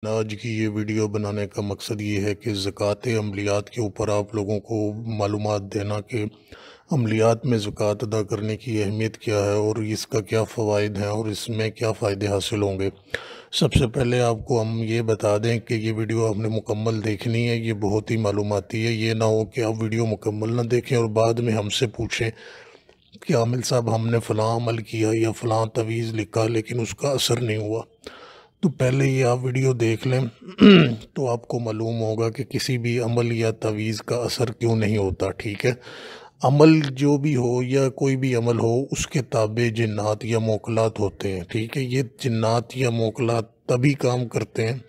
आज की ये वीडियो बनाने का मकसद ये है कि ज़कात अमलियात के ऊपर आप लोगों को मालूमात देना कि अमलियात में ज़कात अदा करने की अहमियत क्या है और इसका क्या फ़वाइद हैं और इसमें क्या फ़ायदे हासिल होंगे। सबसे पहले आपको हम ये बता दें कि ये वीडियो आपने मुकम्मल देखनी है, ये बहुत ही मालूमाती है। ये ना हो कि आप वीडियो मुकम्मल ना देखें और बाद में हमसे पूछें कि आमिल साहब हमने फ़लाँ अमल किया या फ़लाँ तवीज़ लिखा लेकिन उसका असर नहीं हुआ। तो पहले ये आप वीडियो देख लें तो आपको मालूम होगा कि किसी भी अमल या तवीज़ का असर क्यों नहीं होता। ठीक है, अमल जो भी हो या कोई भी अमल हो उसके ताबे जिन्नात या मोकलात होते हैं। ठीक है, ये जिन्नात या मोकलात तभी काम करते हैं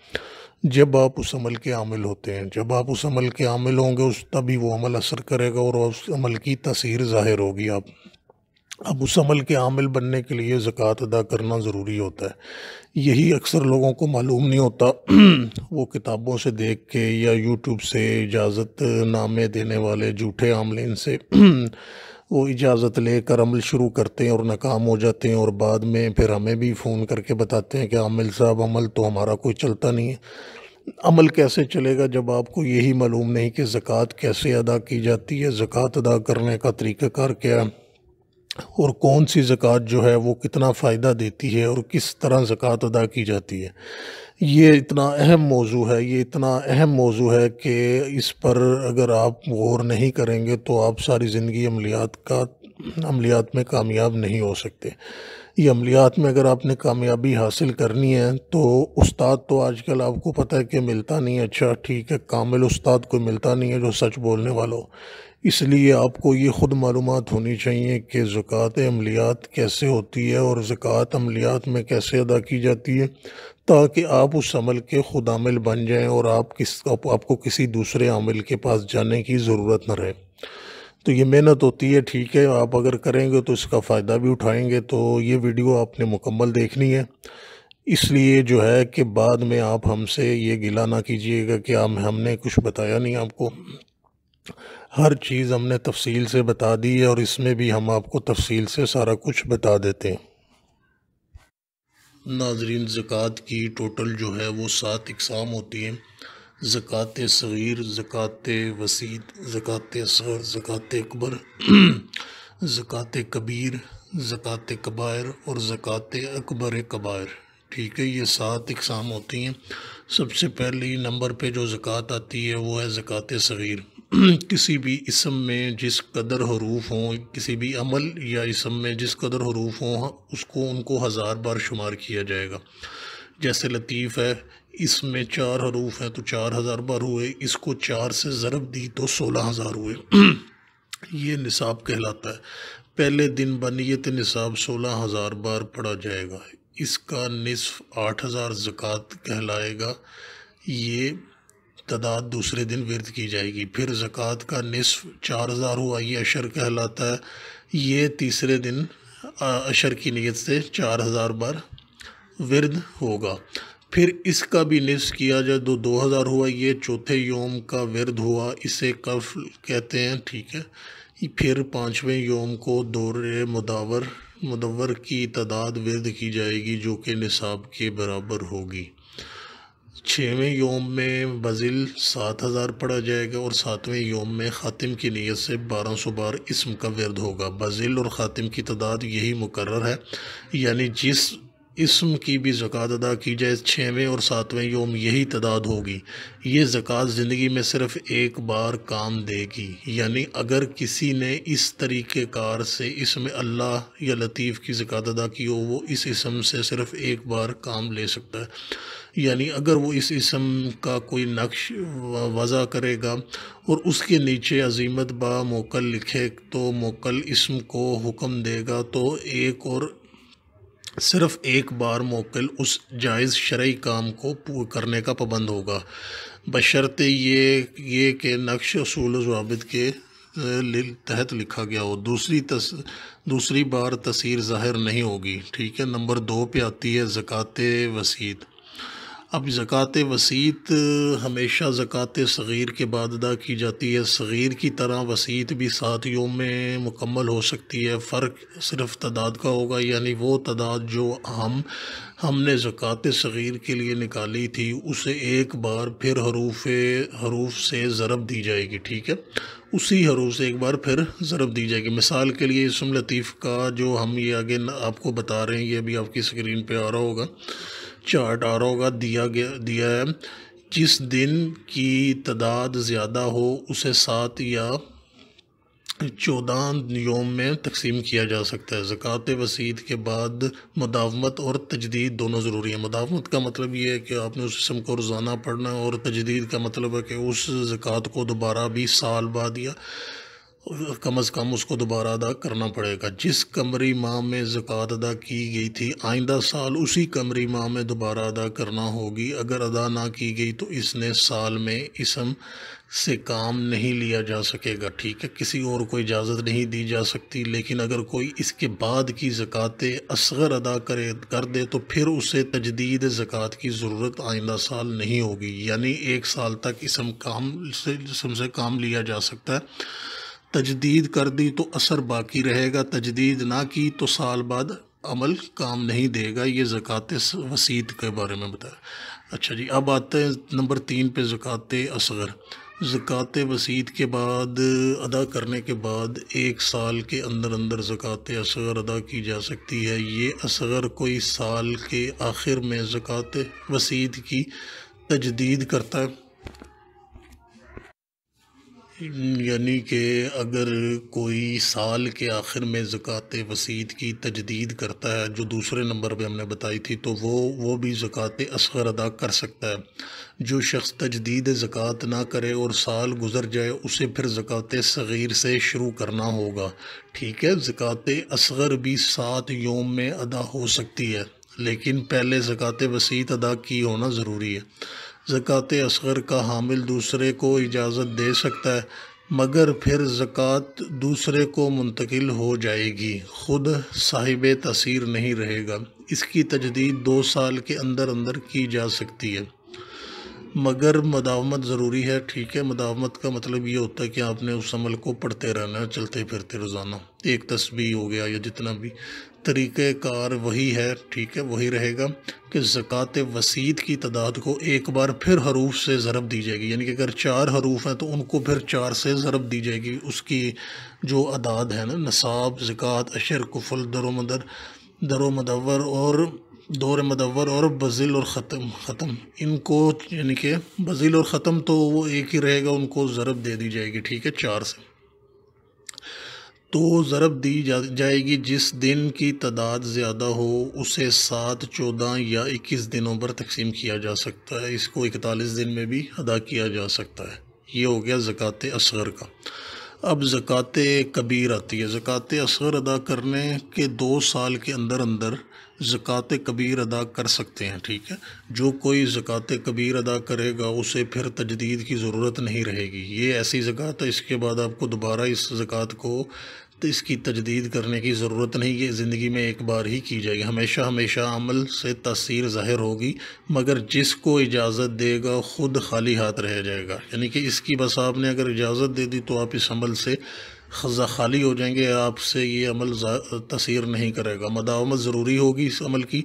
जब आप उस अमल के आमिल होते हैं। जब आप उस अमल के आमिल होंगे उस तभी वो अमल असर करेगा और उस अमल की तसीर ज़ाहिर होगी। आप अब उस अमल के आमिल बनने के लिए ज़कात अदा करना ज़रूरी होता है। यही अक्सर लोगों को मालूम नहीं होता। वो किताबों से देख के या यूट्यूब से इजाज़त नामे देने वाले झूठे आमलीन से वो इजाज़त लेकर अमल शुरू करते हैं और नाकाम हो जाते हैं और बाद में फिर हमें भी फ़ोन करके बताते हैं कि आमिल साहब अमल तो हमारा कोई चलता नहीं है। अमल कैसे चलेगा जब आपको यही मालूम नहीं कि ज़कात कैसे अदा की जाती है, ज़कात अदा करने का तरीक़ाकार क्या है और कौन सी ज़कात जो है वो कितना फ़ायदा देती है और किस तरह ज़कात अदा की जाती है। ये इतना अहम मौजू है, ये इतना अहम मौजू है कि इस पर अगर आप गौर नहीं करेंगे तो आप सारी ज़िंदगी अमलियात में कामयाब नहीं हो सकते। ये अमलियात में अगर आपने कामयाबी हासिल करनी है तो उस्ताद तो आजकल आपको पता है कि मिलता नहीं है। अच्छा ठीक है, कामिल उस्ताद कोई मिलता नहीं है जो सच बोलने वाला हो। इसलिए आपको ये ख़ुद मालूमात होनी चाहिए कि ज़कात अमलियात कैसे होती है और ज़कात अमलियात में कैसे अदा की जाती है, ताकि आप उस अमल के ख़ुद आमिल बन जाएं और आपको किसी दूसरे आमिल के पास जाने की ज़रूरत न रहे। तो ये मेहनत होती है, ठीक है, आप अगर करेंगे तो इसका फ़ायदा भी उठाएंगे। तो ये वीडियो आपने मुकम्मल देखनी है, इसलिए जो है कि बाद में आप हमसे ये गिला ना कीजिएगा कि हमने कुछ बताया नहीं आपको। हर चीज़ हमने तफसील से बता दी है और इसमें भी हम आपको तफसील से सारा कुछ बता देते हैं। नाज़रीन, ज़कात की टोटल जो है वो 7 इक़साम होती हैं। ज़कात सग़ीर, ज़कात वसीत, ज़कात असग़र, ज़कात अकबर, ज़कात कबीर, ज़कात कबायर और ज़कात अकबर कबायर। ठीक है, ये 7 इक़साम होती हैं। सबसे पहली नंबर पे जो ज़कात आती है वो है ज़कात सग़ीर। किसी भी इसम में जिस कदर हरूफ हों, किसी भी अमल या इसम में जिस कदर हरूफ हों उनको 1000 बार शुमार किया जाएगा। जैसे लतीफ़ है, इसमें 4 हरूफ हैं तो 4000 बार हुए, इसको 4 से ज़रब दी तो 16000 हुए। ये निसाब कहलाता है। पहले दिन बनियत निसाब 16000 बार पढ़ा जाएगा। इसका निस्फ़ 8000 ज़कात कहलाएगा। ये तादाद दूसरे दिन विर्द की जाएगी। फिर ज़कात का निस्फ़ 4000 हुआ, ये अशर कहलाता है। ये तीसरे दिन अशर की नीयत से 4000 बार विर्द होगा। फिर इसका भी निस्फ़ किया जाए तो 2000 हुआ, ये चौथे योम का विर्द हुआ, इसे कफ़ल कहते हैं। ठीक है, फिर 5वें योम को दौरे मुदव्वर की तादाद विर्द की जाएगी जो कि निसाब के बराबर होगी। 6वें योम में बज़िल 7000 पढ़ा जाएगा और 7वें योम में ख़ातिम की नीयत से 1200 बार इसम का विर्द होगा। बज़िल और ख़ातिम की तादाद यही मुकर्रर है, यानी जिस इसम की भी ज़कात अदा की जाए 6वें और 7वें योम यही तादाद होगी। ये ज़कात ज़िंदगी में सिर्फ़ एक बार काम देगी, यानी अगर किसी ने इस तरीक़ेकार से इसमें अल्लाह या लतीफ़ की ज़कात अदा की हो, वो इस इसम से सिर्फ़ एक बार काम ले सकता है। यानी अगर वो इस इसम का कोई नक्श वज़ा करेगा और उसके नीचे अज़ीमत बा मोकल लिखे तो मोकल इसम को हुक्म देगा तो एक और सिर्फ़ एक बार मोकल उस जायज़ शरई काम को करने का पाबंद होगा, बशर्ते ये कि नक्श असूल ज़वाबित के तहत लिखा गया हो। दूसरी बार तसीर ज़ाहिर नहीं होगी। ठीक है, नंबर 2 पे आती है ज़कात वसीत। अब ज़कात वसीत हमेशा ज़कात सग़ीर के बाद अदा की जाती है। सग़ीर की तरह वसीत भी 7 योम में मुकम्मल हो सकती है। फ़र्क सिर्फ़ तादाद का होगा, यानी वो तादाद जो हमने ज़कात सग़ीर के लिए निकाली थी उसे एक बार फिर हरूफ से ज़रब दी जाएगी, ठीक है। उसी हरूफ से एक बार फिर ज़रब दी जाएगी। मिसाल के लिए इसम लतीफ़ का जो हम ये आगे आपको बता रहे हैं, ये भी आपकी स्क्रीन पे आ रहा होगा, चार्ट आ रहा होगा, दिया है। जिस दिन की तादाद ज़्यादा हो उसे 7 या 14 योम में तकसीम किया जा सकता है। ज़कात वसीत के बाद मुदावमत और तजदीद दोनों ज़रूरी है। मुदावमत का मतलब ये है कि आपने उस जिस्म को रोज़ाना पढ़ना है, और तजदीद का मतलब है कि उस ज़कात को दोबारा भी साल बाद या कम अज़ कम उसको दोबारा अदा करना पड़ेगा। जिस कमरी माह में ज़कात अदा की गई थी आइंदा साल उसी कमरी माह में दोबारा अदा करना होगी। अगर अदा ना की गई तो इसने साल में इसम से काम नहीं लिया जा सकेगा, ठीक है। किसी और को इजाज़त नहीं दी जा सकती। लेकिन अगर कोई इसके बाद की ज़कात असग़र अदा कर दे तो फिर उसे तजदीद ज़कात की ज़रूरत आइंदा साल नहीं होगी, यानी 1 साल तक इसम से काम लिया जा सकता है। तजदीद कर दी तो असर बाकी रहेगा, तजदीद ना की तो साल बाद अमल काम नहीं देगा। ये ज़कात वसीत के बारे में बताया। अच्छा जी, अब आते हैं नंबर 3 पे, ज़कात असग़र। ज़कात वसीत के बाद अदा करने के बाद 1 साल के अंदर अंदर ज़कात असग़र अदा की जा सकती है। ये असग़र कोई साल के आखिर में ज़कात वसीत की तजदीद करता है, यानी कि अगर कोई साल के आखिर में ज़कात वसीत की तजदीद करता है, जो दूसरे नंबर पे हमने बताई थी, तो वो भी ज़कात असग़र अदा कर सकता है। जो शख्स तजदीद ज़कात ना करे और साल गुज़र जाए उसे फिर ज़कात सग़ीर से शुरू करना होगा, ठीक है। ज़कात असग़र भी 7 योम में अदा हो सकती है, लेकिन पहले ज़कात वसीत अदा की होना ज़रूरी है। ज़कात असग़र का हामिल दूसरे को इजाज़त दे सकता है, मगर फिर ज़कात दूसरे को मुंतकिल हो जाएगी, ख़ुद साहिब तसीर नहीं रहेगा। इसकी तजदीद 2 साल के अंदर अंदर की जा सकती है, मगर मुदावमत ज़रूरी है, ठीक है। मुदावमत का मतलब ये होता है कि आपने उस अमल को पढ़ते रहना है, चलते फिरते रोज़ाना। एक तस्बीह हो गया या जितना भी तरीक़ेकार वही है, ठीक है, वही रहेगा कि ज़कात वसीत की तादाद को एक बार फिर हरूफ से ज़रब दी जाएगी, यानी कि अगर 4 हरूफ हैं तो उनको फिर 4 से ज़रब दी जाएगी। उसकी जो अदाद है ना, नसाब, ज़कात, अशर, कुफल, दरो मदव्वर और दौर मदव्वर और बज़िल और ख़त्म, इनको यानी कि बज़िल और ख़त्म तो वो एक ही रहेगा, उनको ज़रब दे दी जाएगी, ठीक है, 4 से। तो ज़रब दी जाएगी। जिस दिन की तादाद ज़्यादा हो उसे 7, 14 या 21 दिनों पर तकसीम किया जा सकता है। इसको 41 दिन में भी अदा किया जा सकता है। ये हो गया ज़कात असग़र का। अब ज़कात कबीर आती है। ज़कात असग़र अदा करने के 2 साल के अंदर अंदर ज़कात कबीर अदा कर सकते हैं, ठीक है। जो कोई ज़कात कबीर अदा करेगा उसे फिर तजदीद की ज़रूरत नहीं रहेगी। ये ऐसी ज़कात है, इसके बाद आपको दोबारा इस ज़कात को तो इसकी तजदीद करने की ज़रूरत नहीं, ये ज़िंदगी में एक बार ही की जाएगी। हमेशा हमेशा अमल से तासीर ज़ाहिर होगी, मगर जिसको इजाज़त देगा ख़ुद खाली हाथ रह जाएगा। यानी कि इसकी बस आपने अगर इजाज़त दे दी तो आप इस अमल से खाली हो जाएंगे, आपसे ये अमल तासीर नहीं करेगा। मुदावमत ज़रूरी होगी इस अमल की।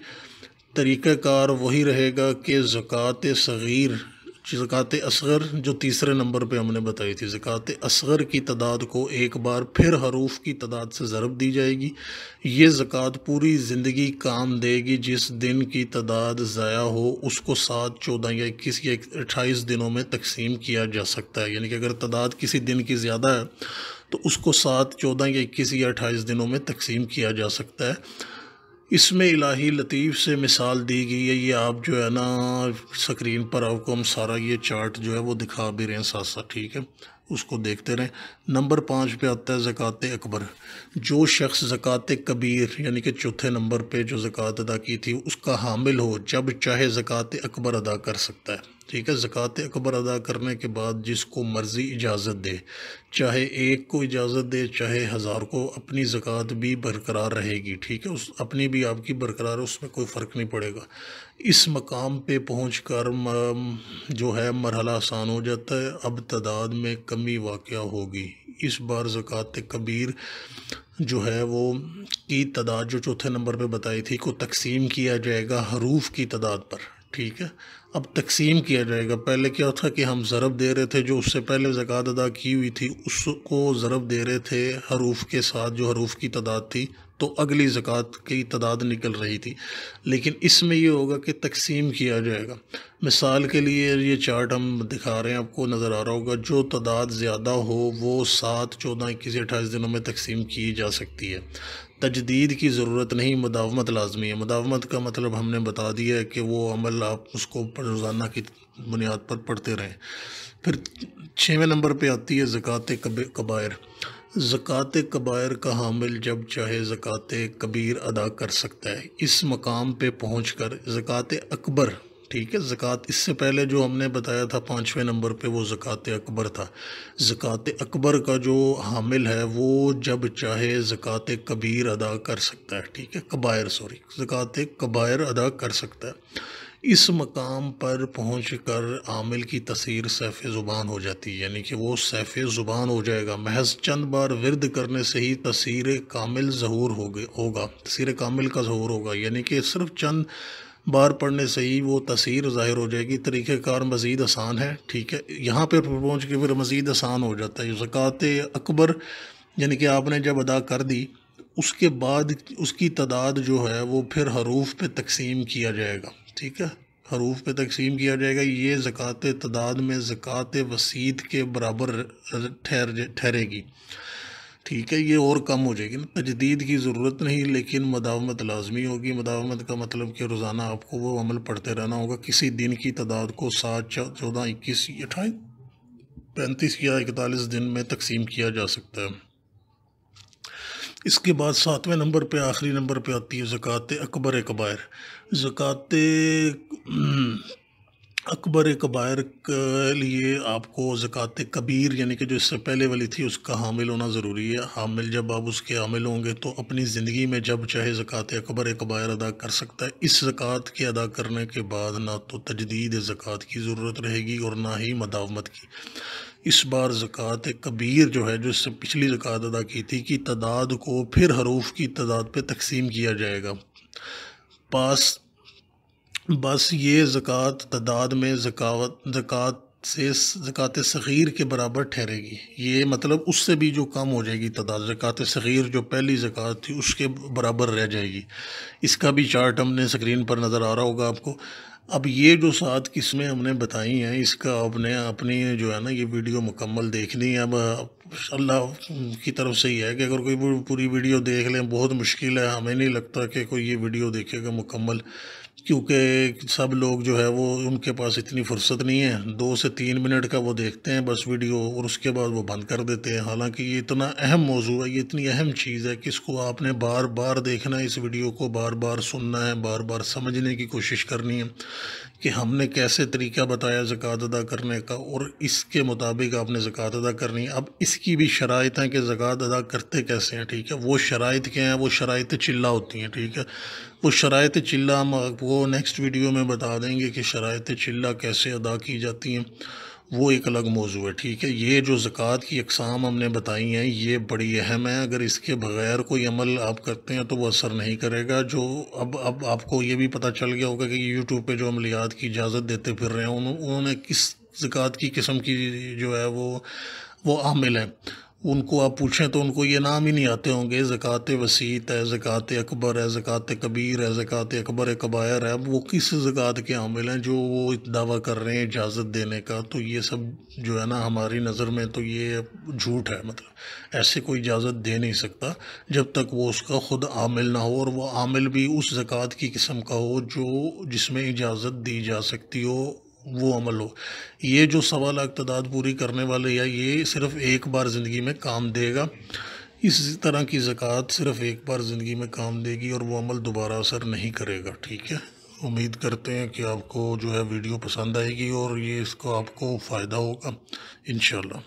तरीक़ाकार वही रहेगा कि ज़कात सग़ीर, ज़कात असग़र जो तीसरे नंबर पे हमने बताई थी, ज़कात असग़र की तादाद को एक बार फिर हरूफ की तादाद से ज़रब दी जाएगी। ये ज़कात पूरी ज़िंदगी काम देगी। जिस दिन की तादाद ज़ाया हो उसको 7, 14 या 21 या 28 दिनों में तकसीम किया जा सकता है। यानी कि अगर तादाद किसी दिन की ज़्यादा है तो उसको 7, 14 या 21 या 28 दिनों में तकसीम किया जा सकता है। इसमें इलाही लतीफ़ से मिसाल दी गई है। ये आप जो है ना स्क्रीन पर आपको हम सारा ये चार्ट जो है वो दिखा भी रहे हैं साथ साथ, ठीक है, उसको देखते रहें। नंबर 5 पे आता है ज़कात अकबर। जो शख्स ज़कात कबीर यानी कि चौथे नंबर पे जो ज़कात अदा की थी उसका हामिल हो, जब चाहे ज़कात अकबर अदा कर सकता है। ठीक है, ज़कात अकबर अदा करने के बाद जिसको मर्ज़ी इजाज़त दे, चाहे एक को इजाज़त दे चाहे हज़ार को, अपनी ज़कात भी बरकरार रहेगी। ठीक है, उस अपनी भी आपकी बरकरार है, उसमें कोई फ़र्क नहीं पड़ेगा। इस मकाम पे पहुंचकर जो है मरहला आसान हो जाता है। अब तादाद में कमी वाक़या होगी। इस बार ज़कात कबीर जो है वो की तादाद जो चौथे नंबर पे बताई थी को तकसीम किया जाएगा हरूफ की तादाद पर। ठीक है, अब तकसीम किया जाएगा। पहले क्या था कि हम ज़रब दे रहे थे, जो उससे पहले ज़कात अदा की हुई थी उसको ज़रब दे रहे थे हरूफ के साथ, जो हरूफ की तादाद थी, तो अगली ज़कात की तादाद निकल रही थी। लेकिन इसमें ये होगा कि तकसीम किया जाएगा। मिसाल के लिए ये चार्ट हम दिखा रहे हैं, आपको नज़र आ रहा होगा। जो तादाद ज़्यादा हो वो 7, 14, 21, 28 दिनों में तकसीम की जा सकती है। तजदीद की ज़रूरत नहीं, मुदावमत लाजमी है। मुदावमत का मतलब हमने बता दिया है कि वो अमल आप उसको रोज़ाना की बुनियाद पर पढ़ते रहें। फिर 6वें नंबर पे आती है ज़कात कबायर। ज़कात कबायर का हामिल जब चाहे ज़कात कबीर अदा कर सकता है। इस मकाम पे पहुंचकर ज़कात अकबर, ठीक है, ज़कात इससे पहले जो हमने बताया था 5वें नंबर पे वो ज़कात अकबर था। ज़कात अकबर का जो हामिल है वो जब चाहे ज़कात कबीर अदा कर सकता है। ठीक है, कबायर सॉरी ज़कात कबायर अदा कर सकता है। इस मकाम पर पहुंचकर आमिल की तसीर सैफ़ ज़ुबान हो जाती है, यानी कि वो सैफ़ ज़ुबान हो जाएगा। महज चंद बार विर्द करने से ही तसीर कामिल ज़हूर होगा, तसीर कामिल का ज़हूर होगा, यानी कि सिर्फ चंद बार पढ़ने से ही वो तसीर ज़ाहिर हो जाएगी। तरीक़ेकार मज़ीद आसान है। ठीक है, यहाँ पर पहुँच के फिर मज़ीद आसान हो जाता है। ज़कात अकबर यानी कि आपने जब अदा कर दी, उसके बाद उसकी तादाद जो है वो फिर हरूफ पे तकसीम किया जाएगा। ठीक है, हरूफ पे तकसीम किया जाएगा। ये ज़कात तादाद में ज़कात वसीत के बराबर ठहरेगी। ठीक है, ये और कम हो जाएगी ना, तजदीद की ज़रूरत नहीं, लेकिन मुदावमत लाजमी होगी। मुदावमत का मतलब कि रोज़ाना आपको वो अमल पढ़ते रहना होगा। किसी दिन की तादाद को 7, 14, 21, 28, 35 या 41 दिन में तकसीम किया जा सकता है। इसके बाद 7वें नंबर पे आखिरी नंबर पे आती है ज़कात अकबर कबायर। ज़कात अकबर कबायर के लिए आपको ज़कात कबीर यानी कि जो इससे पहले वाली थी उसका हामिल होना ज़रूरी है। हामिल जब आप उसके हामिल होंगे तो अपनी ज़िंदगी में जब चाहे ज़कात अकबर कबायर अदा कर सकता है। इस ज़कात के अदा करने के बाद ना तो तजदीद ज़कात की ज़रूरत रहेगी और ना ही मुदावमत की। इस बार ज़कात कबीर जो है, जो इससे पिछली ज़कात अदा की थी, की तादाद को फिर हरूफ की तादाद पे तकसीम किया जाएगा। बस ये ज़कात तादाद में ज़कात सग़ीर के बराबर ठहरेगी। ये मतलब उससे भी जो कम हो जाएगी तादाद, ज़कात सग़ीर जो पहली ज़कात थी उसके बराबर रह जाएगी। इसका भी चार्ट हमने स्क्रीन पर नज़र आ रहा होगा आपको। अब ये जो 7 किस्में हमने बताई हैं, इसका आपने अपनी जो है ना ये वीडियो मुकम्मल देखनी है। अब अल्लाह की तरफ से ही है कि अगर कोई पूरी वीडियो देख लें, बहुत मुश्किल है। हमें नहीं लगता कि कोई ये वीडियो देखेगा मुकम्मल, क्योंकि सब लोग जो है वो उनके पास इतनी फुर्सत नहीं है। 2 से 3 मिनट का वो देखते हैं बस वीडियो और उसके बाद वो बंद कर देते हैं। हालांकि ये इतना अहम मौजू है, ये इतनी अहम चीज़ है कि इसको आपने बार बार देखना है, इस वीडियो को बार बार सुनना है, बार बार समझने की कोशिश करनी है कि हमने कैसे तरीका बताया ज़कात अदा करने का और इसके मुताबिक आपने ज़कात अदा करनी है। अब इसकी भी शराइत हैं कि ज़कात अदा करते कैसे हैं। ठीक है, वो शराइत क्या हैं, वो शराइत चिल्ला होती हैं। ठीक है, वो शराइत चिल्ला हम आपको नेक्स्ट वीडियो में बता देंगे कि शराइत चिल्ला कैसे अदा की जाती हैं, वो एक अलग मौजू है। ठीक है, ये जो ज़कात की अक़साम हमने बताई हैं ये बड़ी अहम है। अगर इसके बग़ैर कोई अमल आप करते हैं तो वो असर नहीं करेगा। जो अब आपको ये भी पता चल गया होगा कि यूट्यूब पे जो अमलियात की इजाज़त देते फिर रहे हैं, उन्होंने किस ज़कात की किस्म की जो है वो आमिल हैं। उनको आप पूछें तो उनको ये नाम ही नहीं आते होंगे। ज़कात वसीत है, ज़कात अकबर है, ज़कात कबीर है, ज़कात अकबर कबायर है। अब वो किस ज़कात के आमिल हैं जो वो दावा कर रहे हैं इजाज़त देने का। तो ये सब जो है ना हमारी नज़र में तो ये झूठ है। मतलब ऐसे कोई इजाज़त दे नहीं सकता जब तक वो उसका ख़ुद आमिल ना हो, और वो आमिल भी उस ज़कात की किस्म का हो जो जिसमें इजाज़त दी जा सकती हो वो अमल हो। ये जो 1.25 लाख तादाद पूरी करने वाले, या ये सिर्फ़ एक बार ज़िंदगी में काम देगा। इस तरह की ज़कात सिर्फ़ एक बार ज़िंदगी में काम देगी और वो अमल दोबारा असर नहीं करेगा, ठीक है। उम्मीद करते हैं कि आपको जो है वीडियो पसंद आएगी और ये इसको आपको फ़ायदा होगा इंशाल्लाह।